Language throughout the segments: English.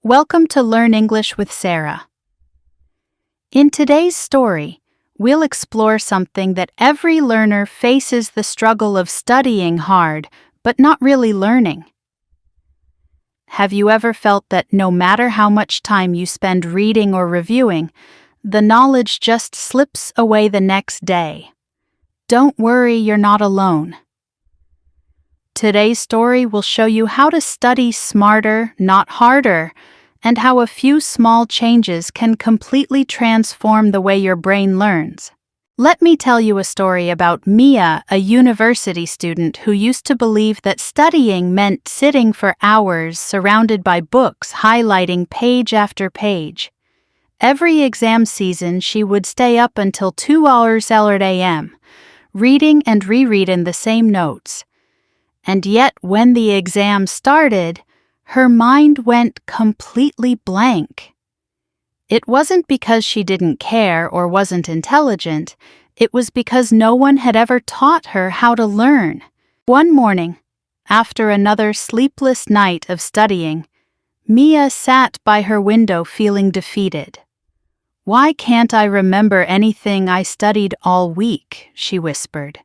Welcome to Learn English with Sara. In today's story, we'll explore something that every learner faces: the struggle of studying hard, but not really learning. Have you ever felt that no matter how much time you spend reading or reviewing, the knowledge just slips away the next day? Don't worry, you're not alone. Today's story will show you how to study smarter, not harder, and how a few small changes can completely transform the way your brain learns. Let me tell you a story about Mia, a university student who used to believe that studying meant sitting for hours surrounded by books, highlighting page after page. Every exam season, she would stay up until 2 hours a.m., reading and rereading the same notes. And yet, when the exam started, her mind went completely blank. It wasn't because she didn't care or wasn't intelligent. It was because no one had ever taught her how to learn. One morning, after another sleepless night of studying, Mia sat by her window feeling defeated. "Why can't I remember anything I studied all week?" she whispered.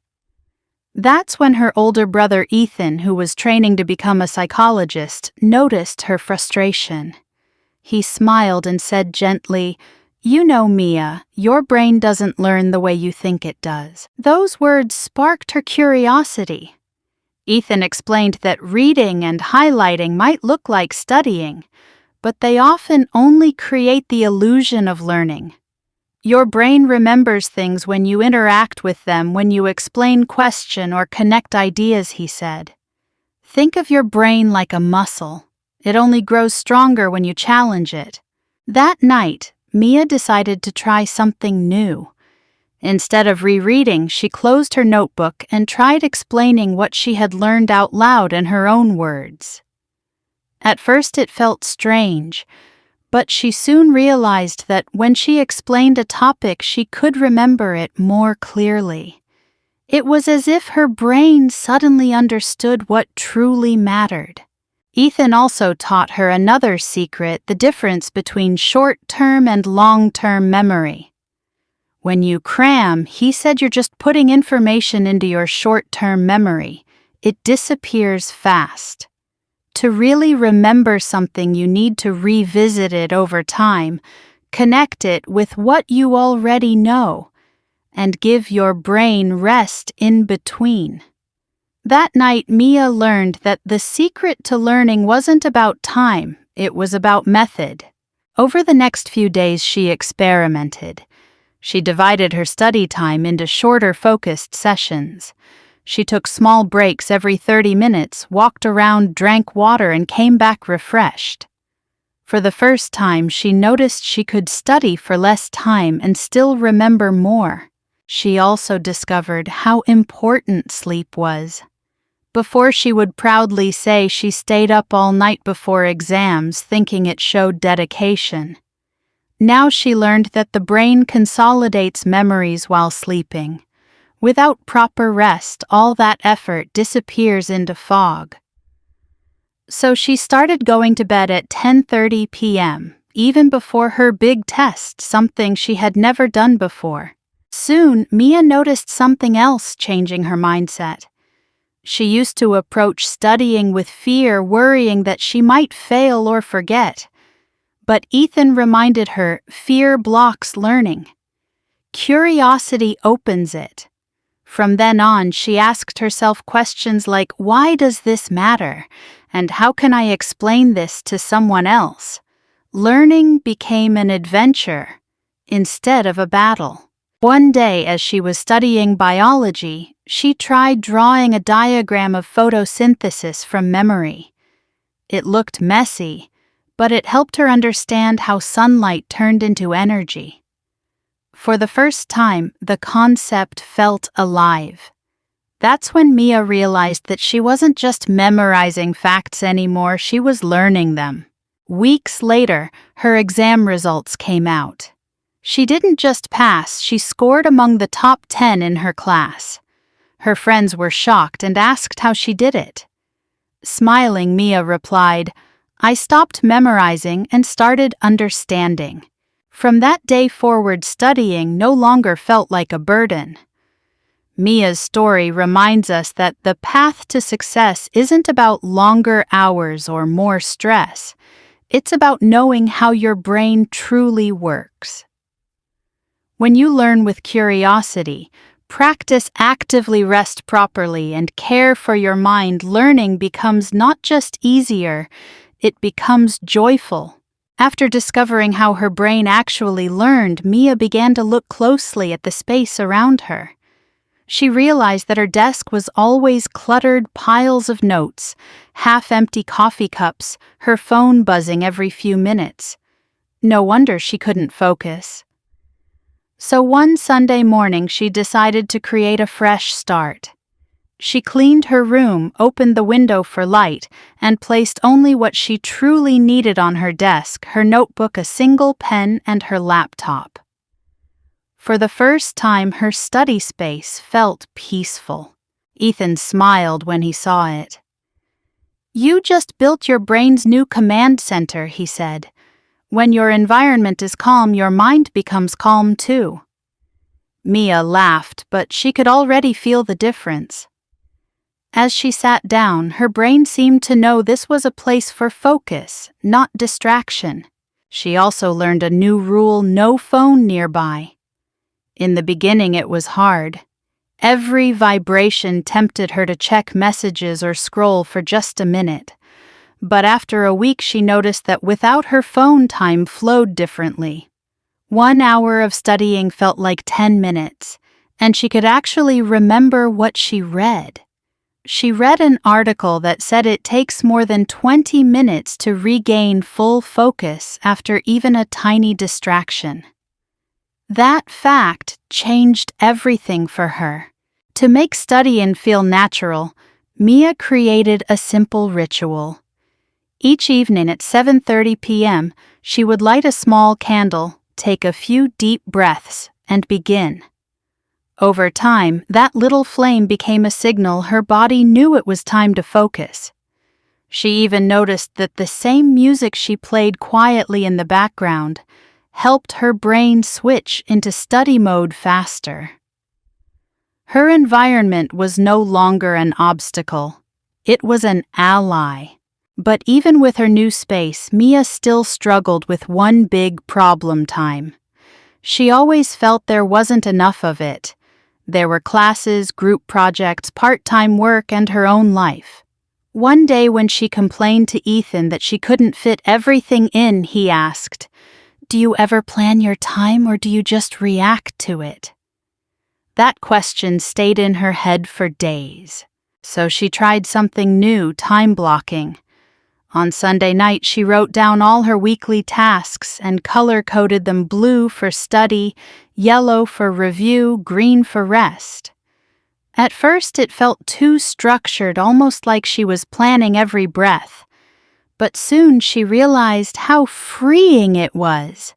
That's when her older brother Ethan, who was training to become a psychologist, noticed her frustration. He smiled and said gently, "You know, Mia, your brain doesn't learn the way you think it does." Those words sparked her curiosity. Ethan explained that reading and highlighting might look like studying, but they often only create the illusion of learning. Your brain remembers things when you interact with them, when you explain, question, or connect ideas, he said. Think of your brain like a muscle. It only grows stronger when you challenge it. That night, Mia decided to try something new. Instead of rereading, she closed her notebook and tried explaining what she had learned out loud in her own words. At first it felt strange, but she soon realized that when she explained a topic, she could remember it more clearly. It was as if her brain suddenly understood what truly mattered. Ethan also taught her another secret: the difference between short-term and long-term memory. When you cram, he said, you're just putting information into your short-term memory. It disappears fast. To really remember something, you need to revisit it over time, connect it with what you already know, and give your brain rest in between. That night, Mia learned that the secret to learning wasn't about time, it was about method. Over the next few days, she experimented. She divided her study time into shorter, focused sessions. She took small breaks every 30 minutes, walked around, drank water, and came back refreshed. For the first time, she noticed she could study for less time and still remember more. She also discovered how important sleep was. Before, she would proudly say she stayed up all night before exams, thinking it showed dedication. Now she learned that the brain consolidates memories while sleeping. Without proper rest, all that effort disappears into fog. So she started going to bed at 10:30 p.m., even before her big test, something she had never done before. Soon, Mia noticed something else changing her mindset. She used to approach studying with fear, worrying that she might fail or forget. But Ethan reminded her, fear blocks learning. Curiosity opens it. From then on, she asked herself questions like, why does this matter? And how can I explain this to someone else? Learning became an adventure instead of a battle. One day, as she was studying biology, she tried drawing a diagram of photosynthesis from memory. It looked messy, but it helped her understand how sunlight turned into energy. For the first time, the concept felt alive. That's when Mia realized that she wasn't just memorizing facts anymore, she was learning them. Weeks later, her exam results came out. She didn't just pass, she scored among the top 10 in her class. Her friends were shocked and asked how she did it. Smiling, Mia replied, I stopped memorizing and started understanding. From that day forward, studying no longer felt like a burden. Mia's story reminds us that the path to success isn't about longer hours or more stress. It's about knowing how your brain truly works. When you learn with curiosity, practice actively, rest properly, and care for your mind, learning becomes not just easier, it becomes joyful. After discovering how her brain actually learned, Mia began to look closely at the space around her. She realized that her desk was always cluttered piles of notes, half-empty coffee cups, her phone buzzing every few minutes. No wonder she couldn't focus. So one Sunday morning, she decided to create a fresh start. She cleaned her room, opened the window for light, and placed only what she truly needed on her desk: her notebook, a single pen, and her laptop. For the first time, her study space felt peaceful. Ethan smiled when he saw it. "You just built your brain's new command center," he said. "When your environment is calm, your mind becomes calm too." Mia laughed, but she could already feel the difference. As she sat down, her brain seemed to know this was a place for focus, not distraction. She also learned a new rule: no phone nearby. In the beginning, it was hard. Every vibration tempted her to check messages or scroll for just a minute. But after a week, she noticed that without her phone, time flowed differently. 1 hour of studying felt like 10 minutes, and she could actually remember what she read. She read an article that said it takes more than 20 minutes to regain full focus after even a tiny distraction. That fact changed everything for her. To make studying feel natural, Mia created a simple ritual. Each evening at 7:30 p.m., she would light a small candle, take a few deep breaths, and begin. Over time, that little flame became a signal her body knew it was time to focus. She even noticed that the same music she played quietly in the background helped her brain switch into study mode faster. Her environment was no longer an obstacle. It was an ally. But even with her new space, Mia still struggled with one big problem: time. She always felt there wasn't enough of it. There were classes, group projects, part-time work, and her own life. One day when she complained to Ethan that she couldn't fit everything in, he asked, "Do you ever plan your time, or do you just react to it?" That question stayed in her head for days. So she tried something new: time blocking. On Sunday night, she wrote down all her weekly tasks and color-coded them: blue for study, yellow for review, green for rest. At first, it felt too structured, almost like she was planning every breath. But soon she realized how freeing it was.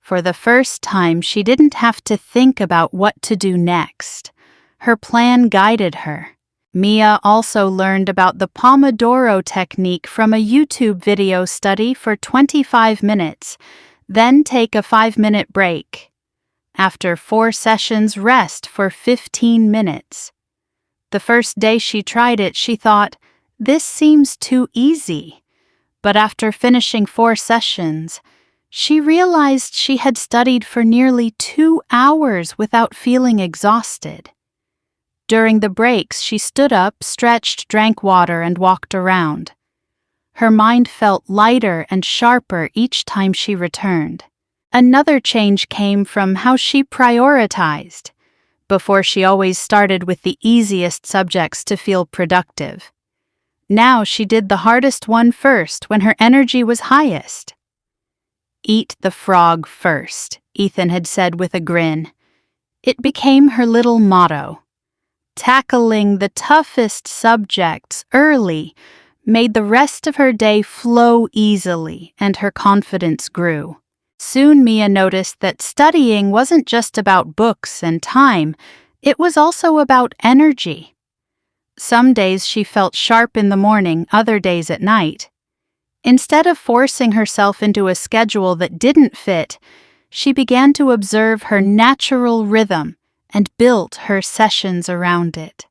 For the first time, she didn't have to think about what to do next. Her plan guided her. Mia also learned about the Pomodoro technique from a YouTube video: study for 25 minutes, then take a 5-minute break. After 4 sessions, rest for 15 minutes. The first day she tried it, she thought, "This seems too easy." But after finishing 4 sessions, she realized she had studied for nearly 2 hours without feeling exhausted. During the breaks, she stood up, stretched, drank water, and walked around. Her mind felt lighter and sharper each time she returned. Another change came from how she prioritized. Before, she always started with the easiest subjects to feel productive. Now she did the hardest one first when her energy was highest. "Eat the frog first," Ethan had said with a grin. It became her little motto. Tackling the toughest subjects early made the rest of her day flow easily, and her confidence grew. Soon Mia noticed that studying wasn't just about books and time, it was also about energy. Some days she felt sharp in the morning, other days at night. Instead of forcing herself into a schedule that didn't fit, she began to observe her natural rhythm and built her sessions around it.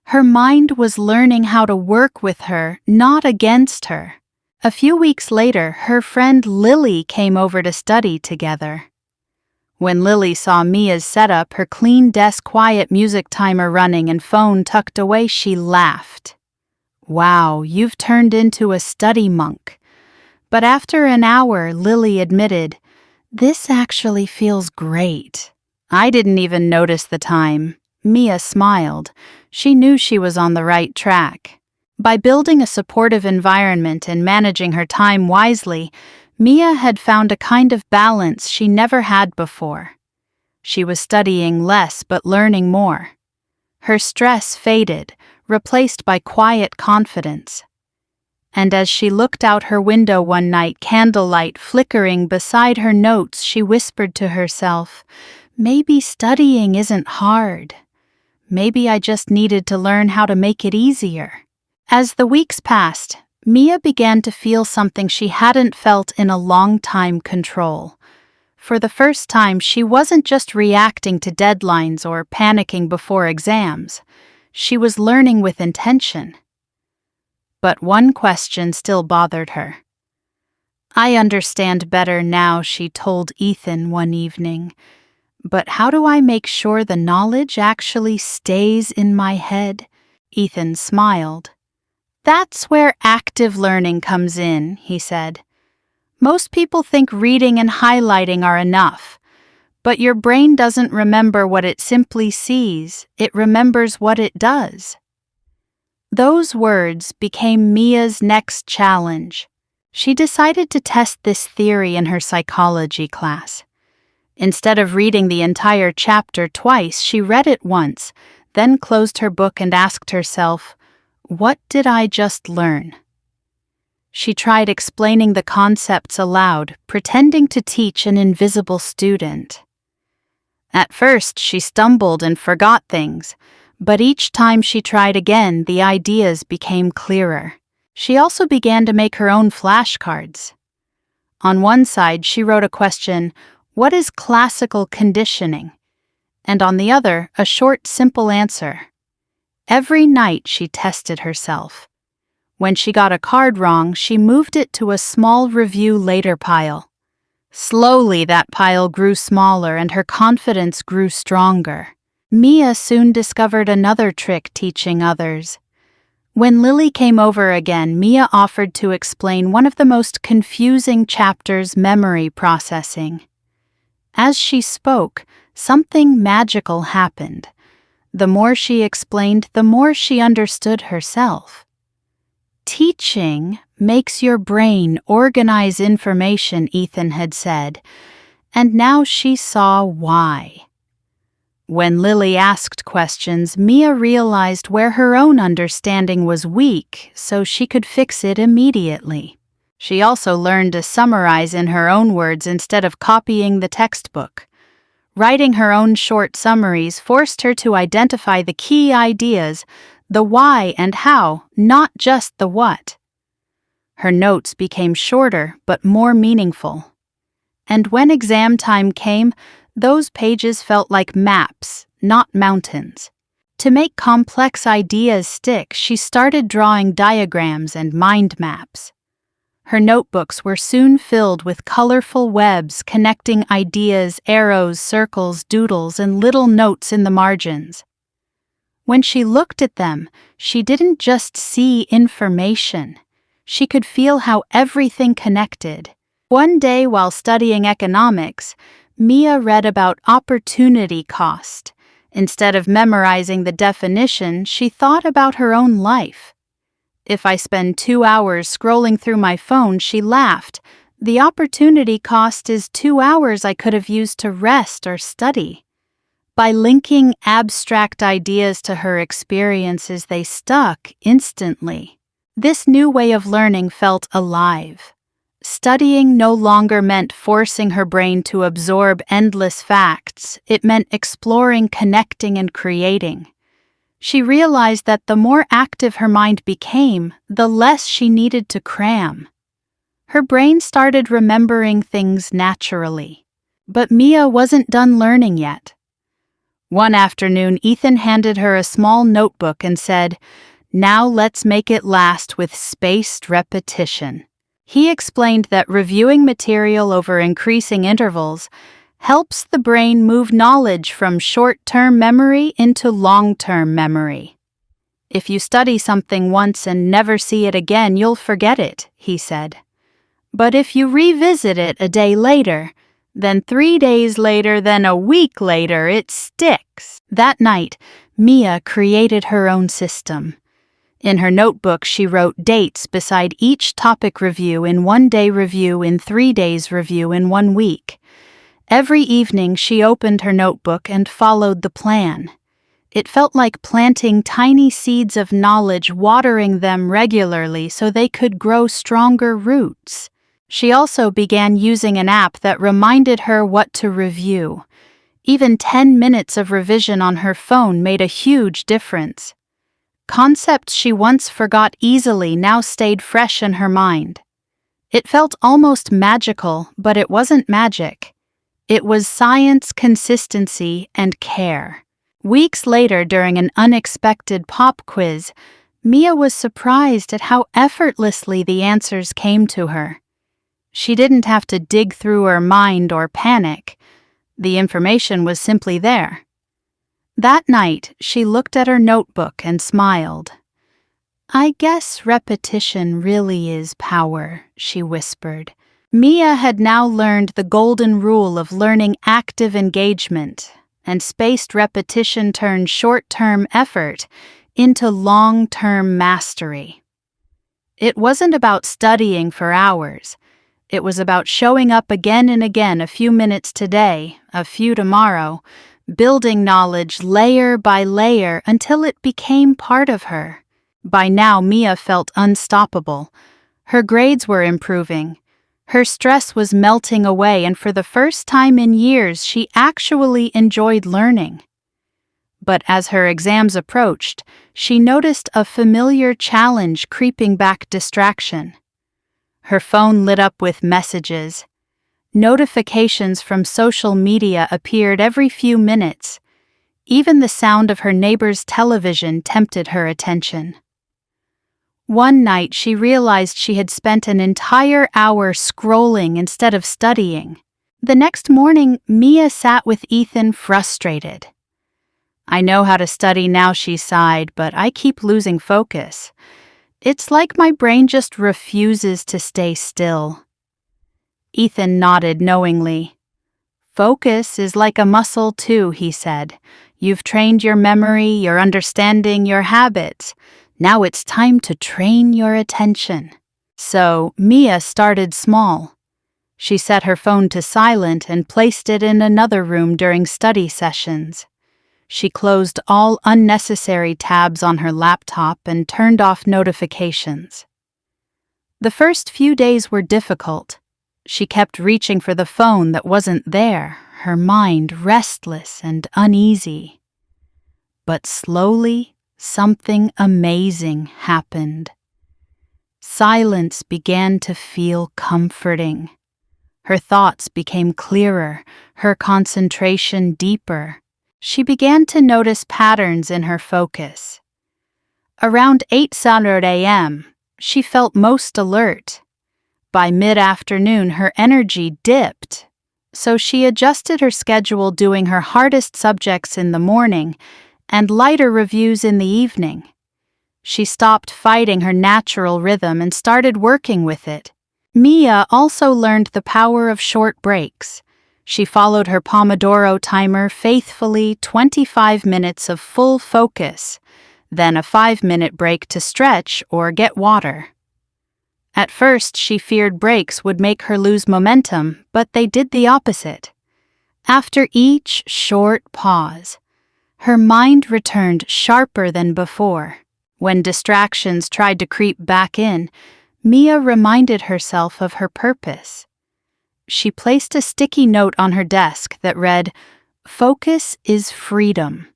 Her mind was learning how to work with her, not against her. A few weeks later, her friend Lily came over to study together. When Lily saw Mia's setup, her clean desk, quiet music timer running, and phone tucked away, she laughed. "Wow, you've turned into a study monk." But after an hour, Lily admitted, "This actually feels great." "I didn't even notice the time." Mia smiled. She knew she was on the right track. By building a supportive environment and managing her time wisely, Mia had found a kind of balance she never had before. She was studying less but learning more. Her stress faded, replaced by quiet confidence. And as she looked out her window one night, candlelight flickering beside her notes, she whispered to herself, "Maybe studying isn't hard. Maybe I just needed to learn how to make it easier." As the weeks passed, Mia began to feel something she hadn't felt in a long time: control. For the first time, she wasn't just reacting to deadlines or panicking before exams. She was learning with intention. But one question still bothered her. "I understand better now," she told Ethan one evening. "But how do I make sure the knowledge actually stays in my head?" Ethan smiled. "That's where active learning comes in," he said. "Most people think reading and highlighting are enough, but your brain doesn't remember what it simply sees, it remembers what it does." Those words became Mia's next challenge. She decided to test this theory in her psychology class. Instead of reading the entire chapter twice, she read it once, then closed her book and asked herself, "What did I just learn?" She tried explaining the concepts aloud, pretending to teach an invisible student. At first, she stumbled and forgot things, but each time she tried again, the ideas became clearer. She also began to make her own flashcards. On one side, she wrote a question, "What is classical conditioning?" And on the other, a short, simple answer. Every night she tested herself. When she got a card wrong, she moved it to a small review later pile. Slowly, that pile grew smaller and her confidence grew stronger. Mia soon discovered another trick teaching others. When Lily came over again, Mia offered to explain one of the most confusing chapters: memory processing. As she spoke, something magical happened. The more she explained, the more she understood herself. "Teaching makes your brain organize information," Ethan had said, and now she saw why. When Lily asked questions, Mia realized where her own understanding was weak, so she could fix it immediately. She also learned to summarize in her own words instead of copying the textbook. Writing her own short summaries forced her to identify the key ideas, the why and how, not just the what. Her notes became shorter but more meaningful. And when exam time came, those pages felt like maps, not mountains. To make complex ideas stick, she started drawing diagrams and mind maps. Her notebooks were soon filled with colorful webs connecting ideas, arrows, circles, doodles, and little notes in the margins. When she looked at them, she didn't just see information. She could feel how everything connected. One day while studying economics, Mia read about opportunity cost. Instead of memorizing the definition, she thought about her own life. "If I spend 2 hours scrolling through my phone," she laughed, "the opportunity cost is 2 hours I could have used to rest or study." By linking abstract ideas to her experiences, they stuck instantly. This new way of learning felt alive. Studying no longer meant forcing her brain to absorb endless facts. It meant exploring, connecting, and creating. She realized that the more active her mind became, the less she needed to cram. Her brain started remembering things naturally. But Mia wasn't done learning yet. One afternoon, Ethan handed her a small notebook and said, "Now let's make it last with spaced repetition." He explained that reviewing material over increasing intervals helps the brain move knowledge from short-term memory into long-term memory. "If you study something once and never see it again, you'll forget it," he said. "But if you revisit it a day later, then 3 days later, then a week later, it sticks." That night, Mia created her own system. In her notebook, she wrote dates beside each topic review in 1 day review, in 3 days review, in 1 week. Every evening, she opened her notebook and followed the plan. It felt like planting tiny seeds of knowledge, watering them regularly so they could grow stronger roots. She also began using an app that reminded her what to review. Even 10 minutes of revision on her phone made a huge difference. Concepts she once forgot easily now stayed fresh in her mind. It felt almost magical, but it wasn't magic. It was science, consistency, and care. Weeks later, during an unexpected pop quiz, Mia was surprised at how effortlessly the answers came to her. She didn't have to dig through her mind or panic. The information was simply there. That night, she looked at her notebook and smiled. "I guess repetition really is power," she whispered. Mia had now learned the golden rule of learning active engagement, and spaced repetition turned short-term effort into long-term mastery. It wasn't about studying for hours. It was about showing up again and again, a few minutes today, a few tomorrow, building knowledge layer by layer until it became part of her. By now, Mia felt unstoppable. Her grades were improving. Her stress was melting away, and for the first time in years, she actually enjoyed learning. But as her exams approached, she noticed a familiar challenge creeping back: distraction. Her phone lit up with messages. Notifications from social media appeared every few minutes. Even the sound of her neighbor's television tempted her attention. One night, she realized she had spent an entire hour scrolling instead of studying. The next morning, Mia sat with Ethan, frustrated. "I know how to study now," she sighed, "but I keep losing focus. It's like my brain just refuses to stay still." Ethan nodded knowingly. "Focus is like a muscle too," he said. "You've trained your memory, your understanding, your habits. Now it's time to train your attention." So Mia started small. She set her phone to silent and placed it in another room during study sessions. She closed all unnecessary tabs on her laptop and turned off notifications. The first few days were difficult. She kept reaching for the phone that wasn't there, her mind restless and uneasy. But slowly, something amazing happened. Silence began to feel comforting. Her thoughts became clearer, her concentration deeper. She began to notice patterns in her focus. Around 8:00 a.m., she felt most alert. By mid-afternoon, her energy dipped, so she adjusted her schedule, doing her hardest subjects in the morning and lighter reviews in the evening. She stopped fighting her natural rhythm and started working with it. Mia also learned the power of short breaks. She followed her Pomodoro timer faithfully: 25 minutes of full focus, then a 5-minute break to stretch or get water. At first, she feared breaks would make her lose momentum, but they did the opposite. After each short pause, her mind returned sharper than before. When distractions tried to creep back in, Mia reminded herself of her purpose. She placed a sticky note on her desk that read, "Focus is freedom."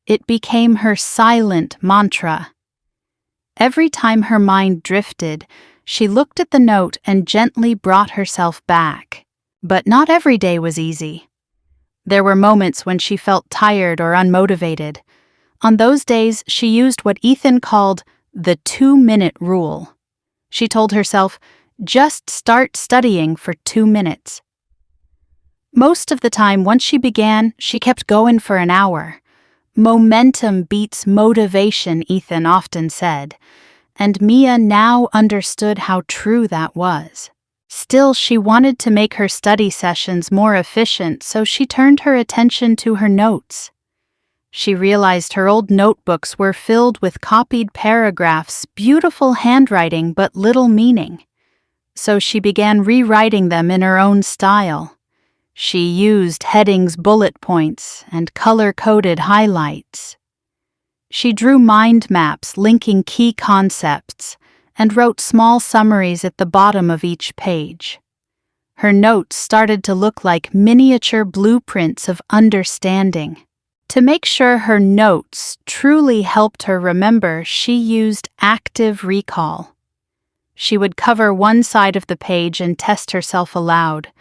It became her silent mantra. Every time her mind drifted, She looked at the note and gently brought herself back. But not every day was easy. There were moments when she felt tired or unmotivated. On those days, she used what Ethan called the 2-minute rule. She told herself, just start studying for 2 minutes. Most of the time, once she began, she kept going for an hour. Momentum beats motivation, Ethan often said, and Mia now understood how true that was. Still, she wanted to make her study sessions more efficient, so she turned her attention to her notes. She realized her old notebooks were filled with copied paragraphs, beautiful handwriting but little meaning. So she began rewriting them in her own style. She used headings, bullet points, and color-coded highlights. She drew mind maps linking key concepts and wrote small summaries at the bottom of each page. Her notes started to look like miniature blueprints of understanding. To make sure her notes truly helped her remember, she used active recall. She would cover one side of the page and test herself aloud.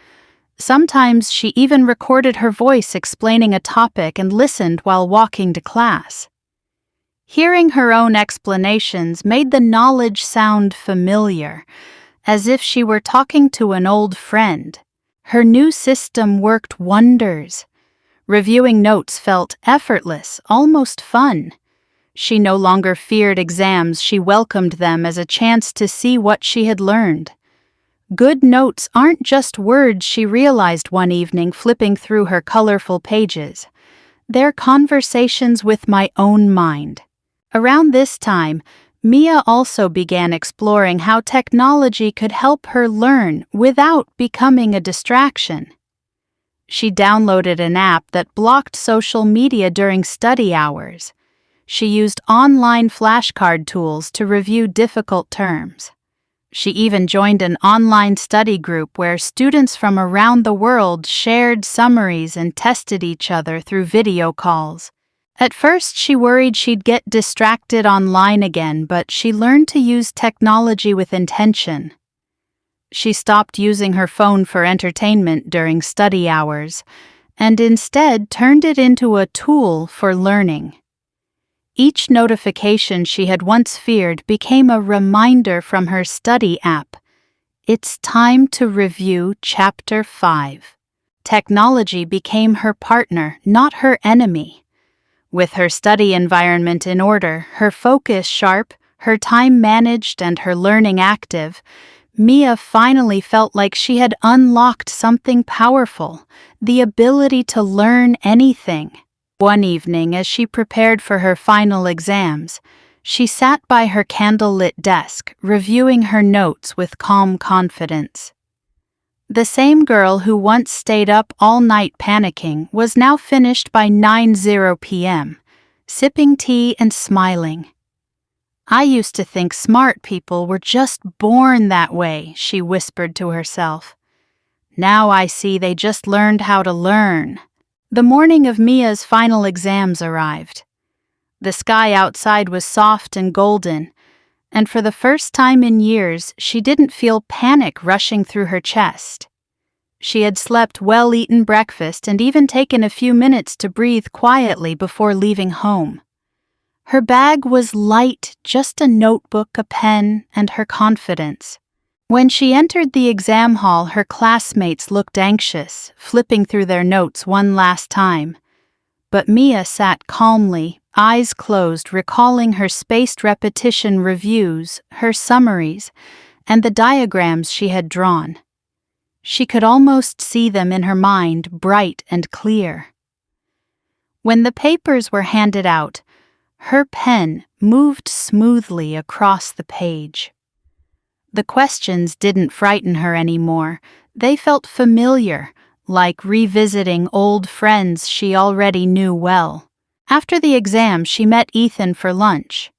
Sometimes she even recorded her voice explaining a topic and listened while walking to class. Hearing her own explanations made the knowledge sound familiar, as if she were talking to an old friend. Her new system worked wonders. Reviewing notes felt effortless, almost fun. She no longer feared exams, she welcomed them as a chance to see what she had learned. Good notes aren't just words, she realized one evening flipping through her colorful pages. They're conversations with my own mind. Around this time, Mia also began exploring how technology could help her learn without becoming a distraction. She downloaded an app that blocked social media during study hours. She used online flashcard tools to review difficult terms. She even joined an online study group where students from around the world shared summaries and tested each other through video calls. At first, she worried she'd get distracted online again, but she learned to use technology with intention. She stopped using her phone for entertainment during study hours, and instead turned it into a tool for learning. Each notification she had once feared became a reminder from her study app. It's time to review Chapter 5. Technology became her partner, not her enemy. With her study environment in order, her focus sharp, her time managed, and her learning active, Mia finally felt like she had unlocked something powerful, the ability to learn anything. One evening, as she prepared for her final exams, she sat by her candlelit desk, reviewing her notes with calm confidence. The same girl who once stayed up all night panicking was now finished by 9:00 p.m., sipping tea and smiling. I used to think smart people were just born that way, she whispered to herself. Now I see they just learned how to learn. The morning of Mia's final exams arrived. The sky outside was soft and golden, and for the first time in years, she didn't feel panic rushing through her chest. She had slept well-eaten breakfast and even taken a few minutes to breathe quietly before leaving home. Her bag was light, just a notebook, a pen, and her confidence. When she entered the exam hall, her classmates looked anxious, flipping through their notes one last time. But Mia sat calmly, eyes closed, recalling her spaced repetition reviews, her summaries, and the diagrams she had drawn. She could almost see them in her mind, bright and clear. When the papers were handed out, her pen moved smoothly across the page. The questions didn't frighten her anymore. They felt familiar, like revisiting old friends she already knew well. After the exam, she met Ethan for lunch.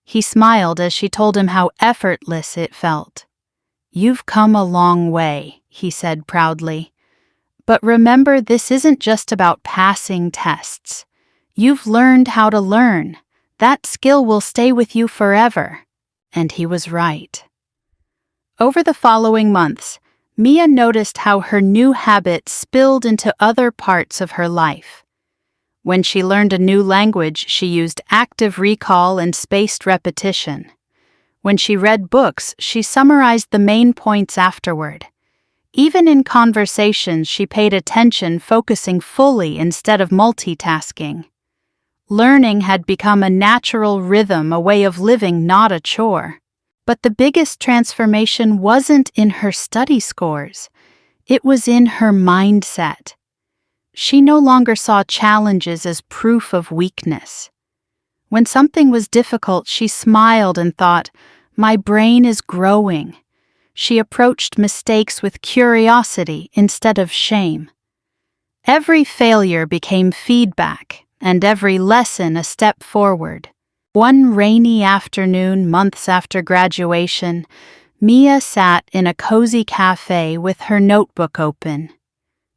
He smiled as she told him how effortless it felt. "You've come a long way," he said proudly. "But remember, this isn't just about passing tests. You've learned how to learn. That skill will stay with you forever." And he was right. Over the following months, Mia noticed how her new habits spilled into other parts of her life. When she learned a new language, she used active recall and spaced repetition. When she read books, she summarized the main points afterward. Even in conversations, she paid attention, focusing fully instead of multitasking. Learning had become a natural rhythm, a way of living, not a chore. But the biggest transformation wasn't in her study scores. It was in her mindset. She no longer saw challenges as proof of weakness. When something was difficult, she smiled and thought, "My brain is growing." She approached mistakes with curiosity instead of shame. Every failure became feedback, and every lesson a step forward. One rainy afternoon, months after graduation, Mia sat in a cozy cafe with her notebook open.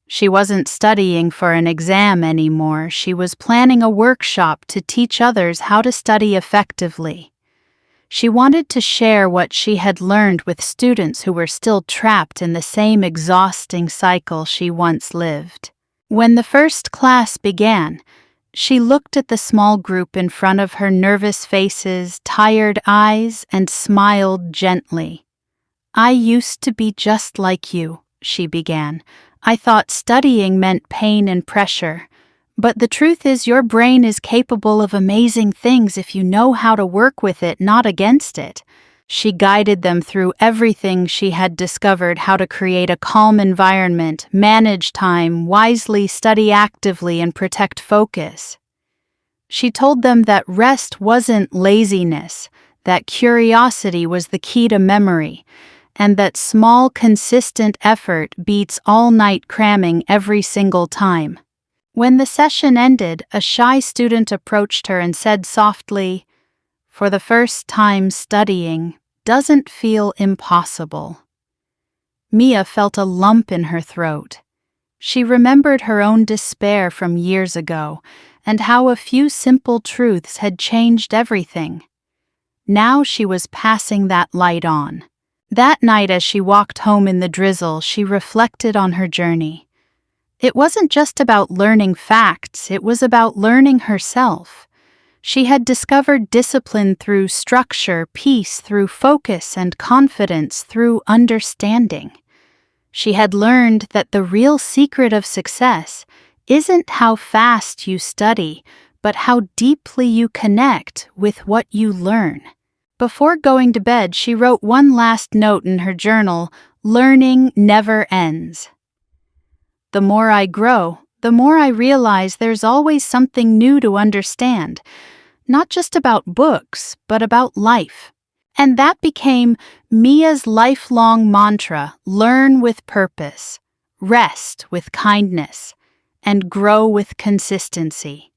She wasn't studying for an exam anymore. She was planning a workshop to teach others how to study effectively. She wanted to share what she had learned with students who were still trapped in the same exhausting cycle she once lived. When the first class began, she looked at the small group in front of her, nervous faces, tired eyes, and smiled gently. "I used to be just like you," she began. "I thought studying meant pain and pressure. But the truth is, your brain is capable of amazing things if you know how to work with it, not against it." She guided them through everything she had discovered: how to create a calm environment, manage time wisely, study actively, and protect focus. She told them that rest wasn't laziness, that curiosity was the key to memory, and that small, consistent effort beats all-night cramming every single time. When the session ended, a shy student approached her and said softly, "For the first time, studying doesn't feel impossible." Mia felt a lump in her throat. She remembered her own despair from years ago and how a few simple truths had changed everything. Now she was passing that light on. That night, as she walked home in the drizzle, she reflected on her journey. It wasn't just about learning facts, it was about learning herself. She had discovered discipline through structure, peace through focus, and confidence through understanding. She had learned that the real secret of success isn't how fast you study, but how deeply you connect with what you learn. Before going to bed, she wrote one last note in her journal: "Learning never ends." The more I grow, the more I realize there's always something new to understand, not just about books, but about life. And that became Mia's lifelong mantra: learn with purpose, rest with kindness, and grow with consistency.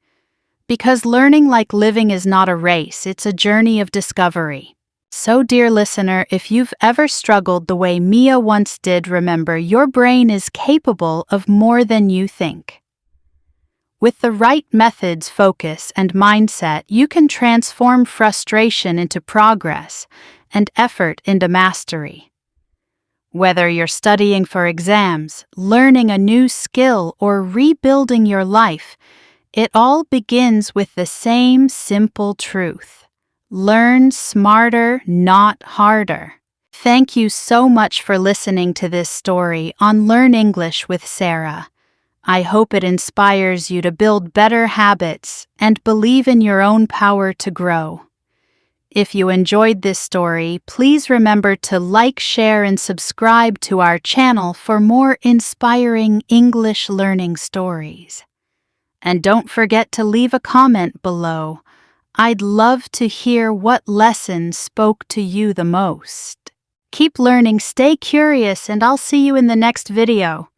Because learning, like living, is not a race, it's a journey of discovery. So, dear listener, if you've ever struggled the way Mia once did, remember, your brain is capable of more than you think. With the right methods, focus, and mindset, you can transform frustration into progress and effort into mastery. Whether you're studying for exams, learning a new skill, or rebuilding your life, it all begins with the same simple truth: learn smarter, not harder. Thank you so much for listening to this story on Learn English with Sara. I hope it inspires you to build better habits and believe in your own power to grow. If you enjoyed this story, please remember to like, share, and subscribe to our channel for more inspiring English learning stories. And don't forget to leave a comment below. I'd love to hear what lesson spoke to you the most. Keep learning, stay curious, and I'll see you in the next video.